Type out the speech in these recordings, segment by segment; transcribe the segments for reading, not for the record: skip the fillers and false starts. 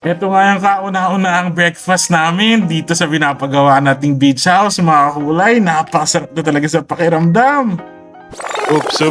Ito nga yung kauna-unahang breakfast namin dito sa pinapagawa nating beach house, mga kulay. Napakasarap na talaga sa pakiramdam. Oops.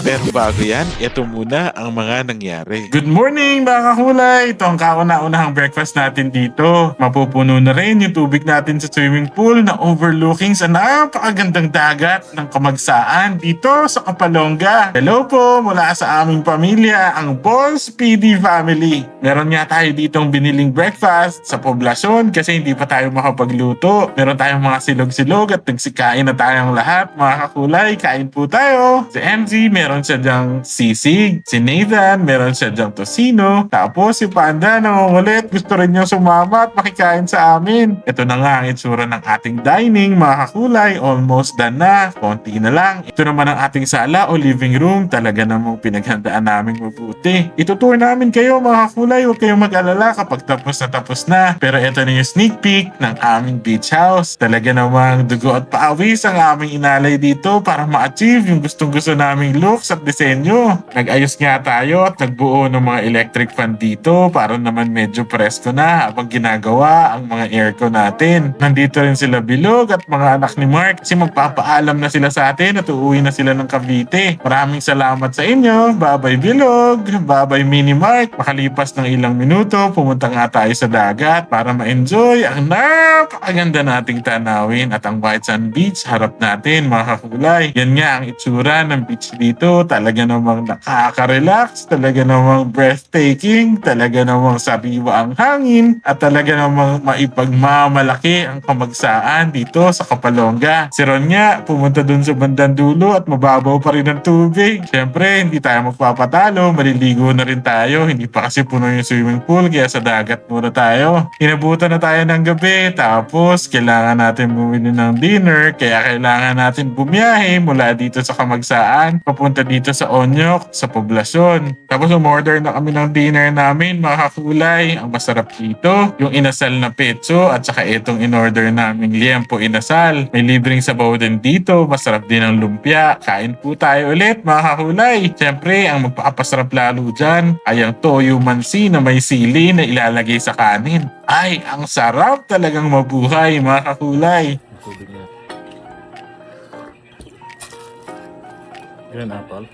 Pero bago yan, ito muna ang mga nangyari. Good morning mga kakulay! Ito ang kauna-unahang breakfast natin dito. Mapupuno na rin yung tubig natin sa swimming pool na overlooking sa napakagandang dagat ng Kamagsaan dito sa Kapalonga. Hello po mula sa aming pamilya, ang Boss PD Family. Meron nga tayo ditong biniling breakfast sa poblasyon kasi hindi pa tayo makapagluto. Meron tayong mga silog-silog at nagsikain na tayong lahat. Mga kakulay, kain po tayo. Si MZ, meron siya dyang sisig. Si Nathan, meron siya dyang tosino. Tapos si Panda, nangungulit. Gusto rin niyang sumama at makikain sa amin. Ito na nga ang itsura ng ating dining, mga kakulay. Almost done na. Konti na lang. Ito naman ang ating sala o living room. Talaga namang pinaghandaan namin mabuti. Itutour namin kayo, mga kakulay. Huwag kayong mag-alala kapag tapos na. Pero ito na yung sneak peek ng aming beach house. Talaga namang dugo at paawis ang aming inalay dito para ma-achieve yung gustong-gusto naming looks at disenyo. Nag-ayos nga tayo at nagbuo ng mga electric fan dito para naman medyo presko na habang ginagawa ang mga aircon natin. Nandito rin sila Bilog at mga anak ni Mark kasi magpapaalam na sila sa atin at uuwi na sila ng Cavite. Maraming salamat sa inyo. Bye-bye Bilog. Bye-bye Mini Mark. Makalipas ng ilang minuto, pumunta nga tayo sa dagat para ma-enjoy ang napakaganda nating tanawin at ang White Sand Beach harap natin, mga kakulay. Yan nga ang itsura ng beach dito. Talaga namang nakaka-relax, talaga namang breathtaking, talaga namang sariwa ang hangin, at talaga namang maipagmamalaki ang Kamagsaan dito sa Kapalonga. Si Ron nga, pumunta dun sa bandang dulo at mababaw pa rin ang tubig. Siyempre, hindi tayo magpapatalo, maliligo na rin tayo. Hindi pa kasi puno yung swimming pool, kaya sa dagat muna tayo. Inabutan na tayo ng gabi, tapos kailangan natin bumili ng dinner, kaya kailangan natin bumiyahe mula dito sa Kamagsaan papunta dito sa Onyok, sa poblasyon. Tapos umorder na kami ng dinner namin, mga kakulay. Ang masarap dito, yung inasal na petso at saka itong in-order naming liempo inasal. May libreng sabaw din dito, masarap din ang lumpia. Kain po tayo ulit, mga kakulay. Siyempre, ang magpapasarap lalo dyan ay ang toyo mansi na may sili na ilalagay sa kanin. Ay, ang sarap talagang mabuhay, mga kakulay. Green apple.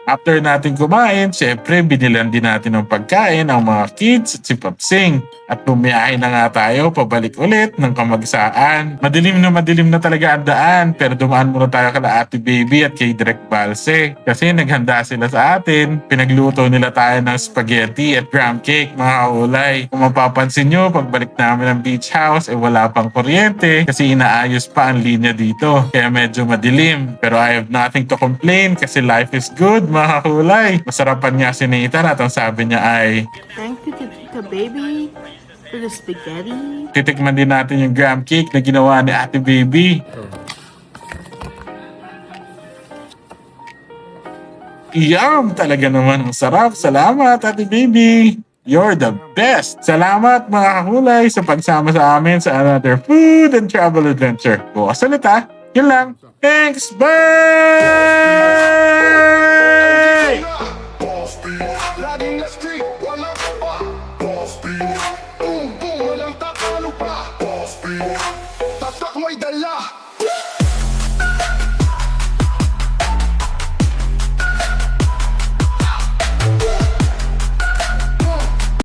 After natin kumain, syempre binilan din natin ng pagkain ang mga kids at si Papsing. At bumiyahe na nga tayo pabalik ulit ng Kamagsaan. Madilim na talaga ang daan, pero dumaan muna tayo kala Ate Baby at kay Direk Balse. Kasi naghanda sila sa atin. Pinagluto nila tayo ng spaghetti at gram cake, mga kaulay. Kung mapapansin nyo, pagbalik namin ng beach house, wala pang kuryente kasi inaayos pa ang linya dito. Kaya medyo madilim. Pero I have nothing to complain kasi life is good, mga kaulay. Masarapan nga si Nathan at ang sabi niya ay, Thank you, Tita Baby, for the spaghetti. titikman din natin yung gram cake na ginawa ni Ate Baby. Yum! Talaga naman ang sarap. Salamat, Ate Baby! You're the best! Salamat mga kakulay sa pagsama sa amin sa another food and travel adventure. Bukas ulit ha! Yun lang! Thanks! Bye!